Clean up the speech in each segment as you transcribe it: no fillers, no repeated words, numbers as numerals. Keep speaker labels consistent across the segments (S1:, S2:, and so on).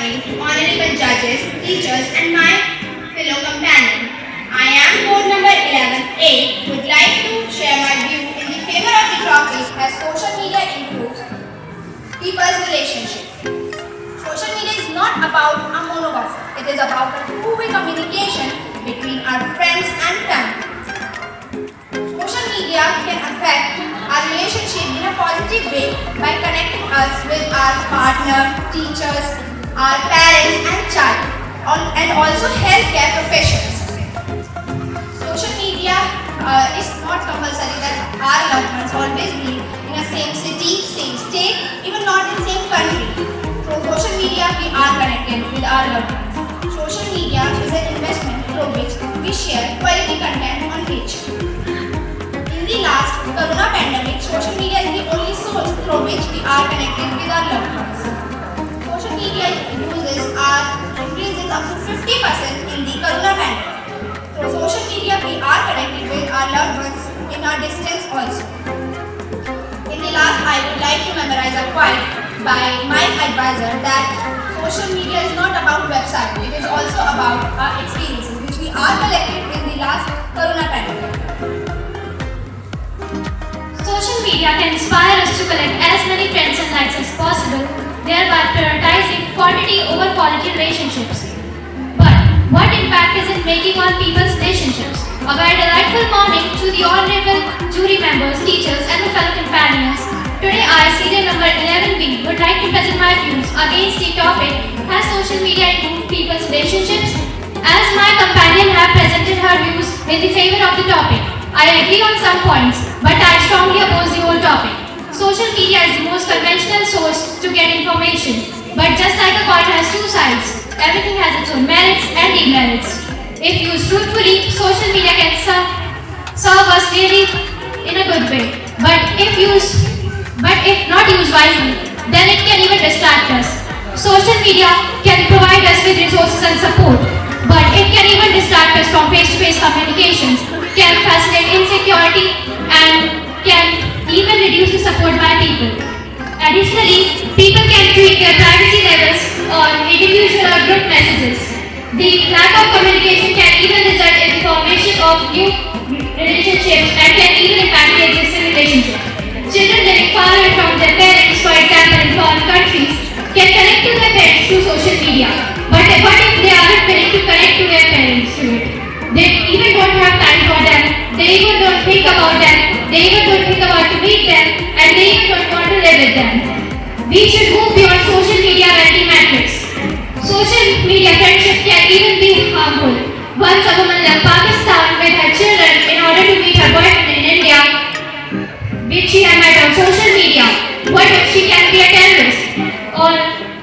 S1: morning to honorable judges, teachers and my fellow companion. I am board number 11A, would like to share my view in the favor of the topic as social media improves people's relationship. Social media is not about a monogossip. It is about a two-way communication between our friends and family. Social media can affect our relationship in a positive way by connecting us with our partner, teachers, our parents and child, and also healthcare professionals. Social media is not compulsory that our loved ones always live in the same city, same state, even not in the same country. Through social media, we are connected with our loved ones. Social media is an investment through which we share quality content on which. In the last Corona pandemic, social media is the only source through which we are connected with our loved ones. Social media uses are increases up to 50% in the Corona pandemic. Through social media, we are connected with our loved ones in our distance also. In the last, I would like to memorize a quote by my advisor that social media is not about website, it is also about our experiences which we are collected in the last Corona pandemic.
S2: Social media can inspire us to collect as many friends and likes as possible, thereby prioritizing quantity over quality relationships. But what impact is it making on people's relationships? A very delightful morning to the honorable jury members, teachers and the fellow companions. Today I, serial number 11B, would like to present my views against the topic, has social media improved people's relationships? As my companion have presented her views in the favor of the topic, I agree on some points, but I strongly oppose the whole topic. Social media is the most conventional source to get information, but just like a coin has two sides, everything has its own merits and demerits. If used truthfully, social media can serve us really in a good way, but if not used wisely, then it can even distract us. Social media can provide us with resources and support, but it can even distract us from face-to-face communications, can facilitate insecurity and can even reduce the support by people. Additionally, people can tweak their privacy levels on individual or group messages. The lack of communication can even result in the formation of new relationships and can even impact the existing relationship. Children living far away from their parents, for example in foreign countries, can connect to their parents through social media. But what if they aren't willing to connect to their parents through it? They even don't have time for them, they even don't think about them, they even don't think about to meet them, and they even don't want to live with them. We should move beyond social media vanity metrics. Social media friendship can even be harmful. Once a woman left Pakistan with her children in order to meet her boyfriend in India, which she had met on social media. What if she can be a terrorist? Or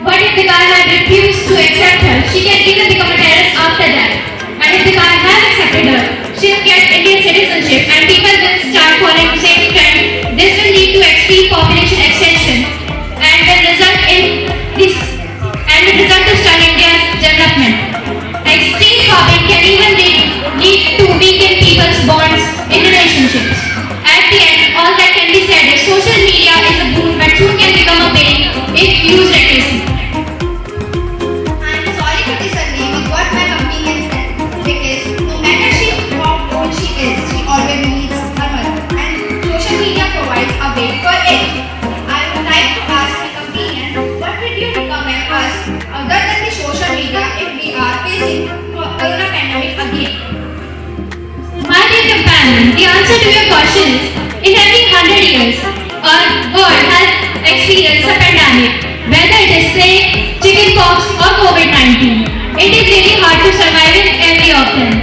S2: what if the guy had refused to accept her? She can even become a terrorist after that. And if the guy has accepted her, she will get Indian citizenship and people will start following the same trend. This will lead to extreme population extension and will result to stun India's development. Extreme shopping can even lead to weaken people's bonds in relationships. At the end, all that can be said is social media is a boon but soon can become a pain if used recklessly.
S1: I am sorry to disagree with what my companion said because no matter how old she is, she always needs her mother and social media provides a way for it. I would like to ask my companion, what would you recommend us other than the social media if we are facing Corona pandemic again?
S2: My dear companion, the answer to your question is, in every 100 years, our world has experienced a pandemic, whether it is plague, chickenpox or COVID-19. It is really hard to survive in every of them.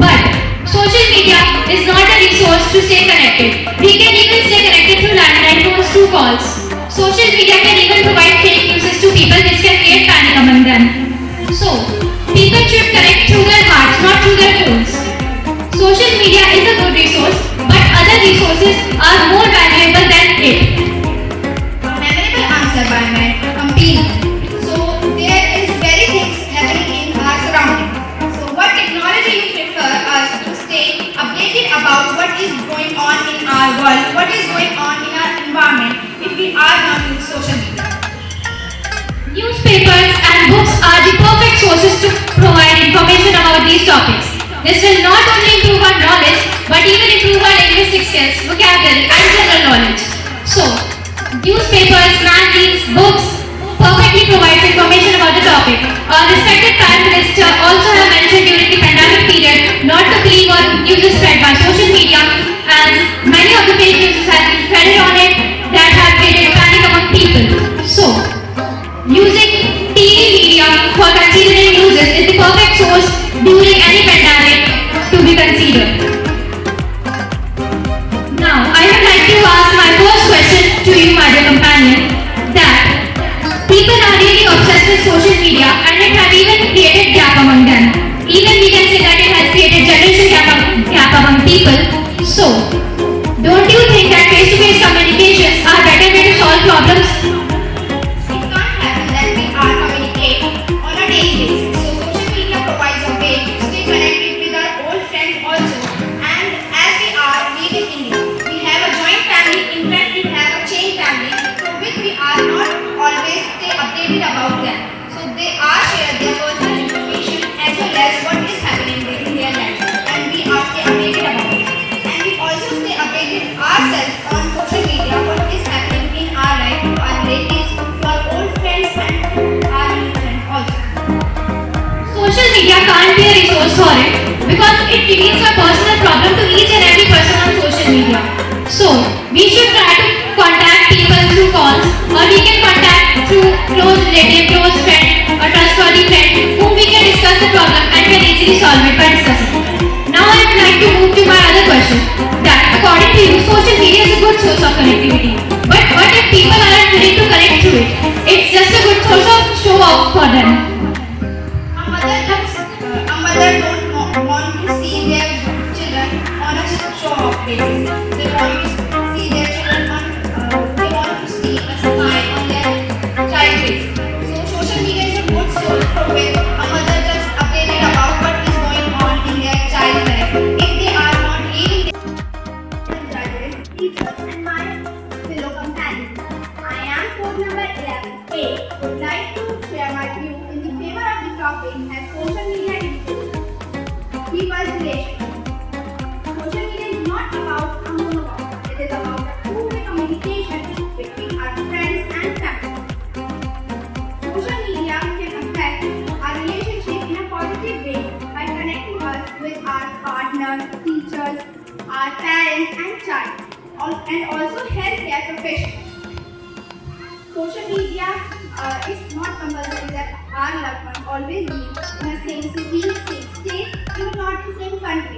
S2: But social media is not a resource to stay connected. We can even stay connected through landline phones, through calls. Social media can even provide fake news to people which can create panic among them. So, people should connect through their hearts, not through their phones. Social media is a good resource, but other resources are more valuable than it.
S1: Memorable answer by my companion. So there is very things happening in our surrounding. So what technology you prefer us to stay updated about what is going on in our world, what is going on in our environment if we are not using social media?
S2: Newspaper This will not only improve our knowledge, but even improve our linguistic skills, vocabulary, and general knowledge. So, newspapers, magazines, books perfectly provides information about the topic. Our respected Prime Minister also have mentioned during the pandemic period not to believe on news spread by social media, as many of the fake news have been spreaded on it that have created panic among people. So, using TV media for considering news is the perfect source during any pandemic to be considered. Now, I would like to ask my first question to you, my dear companion, that people are really obsessed with social media and it has even created gap among them. Even we can say that it has created generation gap among people. So, don't you think that face-to-face communications are better way to solve problems?
S1: It can't happen that we are communicate on a daily basis. So social media provides a way to stay connected with our old friends also. And as we are live in India, we have a joint family. In fact, we have a chain family, so which we are not always stay updated about them. So they are share their personal information as well as what is happening in their life, and we are stay updated about it. And we also stay updated ourselves on social media what is happening in our life to our relatives, to our old friends and to our new friends also.
S2: Social media can't be a resource for it because it reveals a personal problem to each and every person on social media. So, we should try to contact people through calls, or we can contact through close relative, close friend, or trustworthy friend whom we can discuss the problem and can easily solve it by discussing. Now I would like to move to my other question, that according to you, social media is a good source of connectivity. But what if people aren't willing to connect through it? It's just a good source of show off for them.
S1: A mother don't want to see their children on a show off basis. They want to see their children on. They want to see a smile on their child face. So social media is a good source from which a mother just updated about what is going on in their child's life. If they are not leaving judges, teachers, and my fellow companions, I am code number 11A. Would like to share my view in the favor of the topic as social media improves people's relations. Social media is not about a monologue. It is about a two-way communication between our friends and family. Social media can affect our relationship in a positive way by connecting us with our partners, teachers, our parents and child, and also healthcare professionals. Social media is not compulsory that our loved ones always be in the same city, same state, even not in the same country.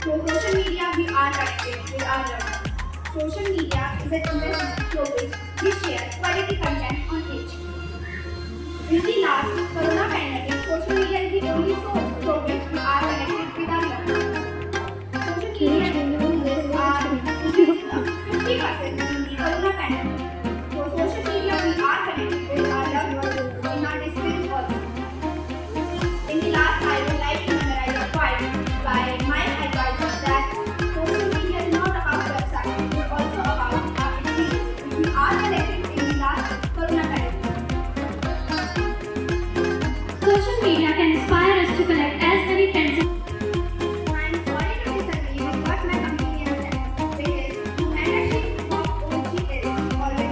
S1: Through social media, we are connected with our loved ones. Social media is an investment through which we share quality content on each. In the last Corona pandemic, social media is the only source through which we are connected with our loved ones. Social media users are increasing up 50% in the Corona pandemic. Through social media, we are connected with our loved ones in our distance also. In the last, I would like to memorize a quote by my advisor that social media is not about websites, it is also about our experiences. We are connected in the last Corona pandemic.
S2: Social media can inspire us to collect as many friends.
S1: I'm sorry to disagree with what my companion said, because the membership of OG is always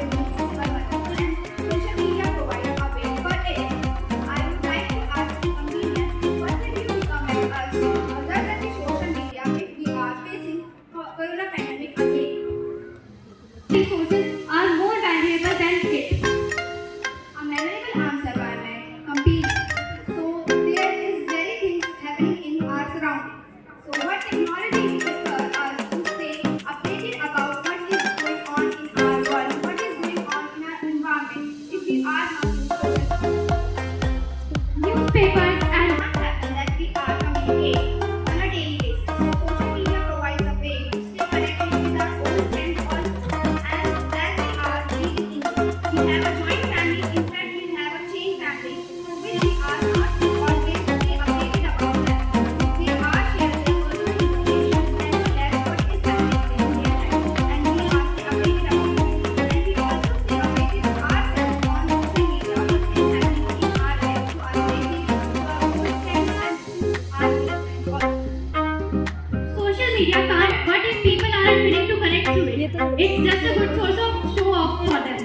S2: media can't, what if people aren't willing to connect through it? It's just a good source of show off for them.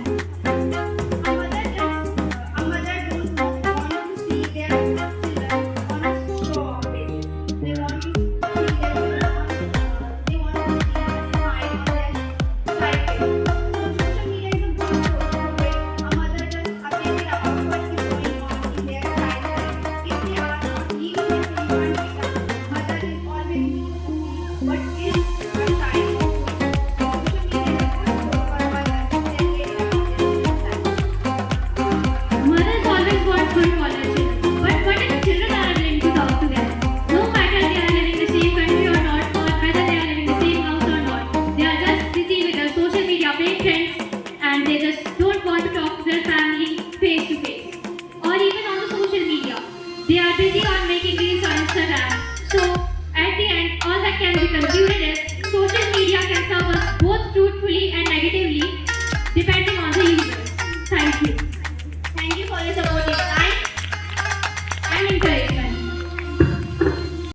S1: A mother don't want to see their children on a show-off basis. They want to see their children they want to see a smile on their side face. So social media is a good source to it. A mother just updated about what is going on in their child life. If they are not living the same country, mother is always needs to see what is her child going through. Social media is a good source for a mother to communicate about their children's life.
S2: Mothers always want good for their children. But what if children are willing to talk together? No matter they are living in the same country or not, or whether they are living in the same house or not, they are just busy with their social media playing friends and they just don't want to talk to their family face to face. Or even on the social media. They are busy on making reels on Instagram. So at the end, all that can be concluded is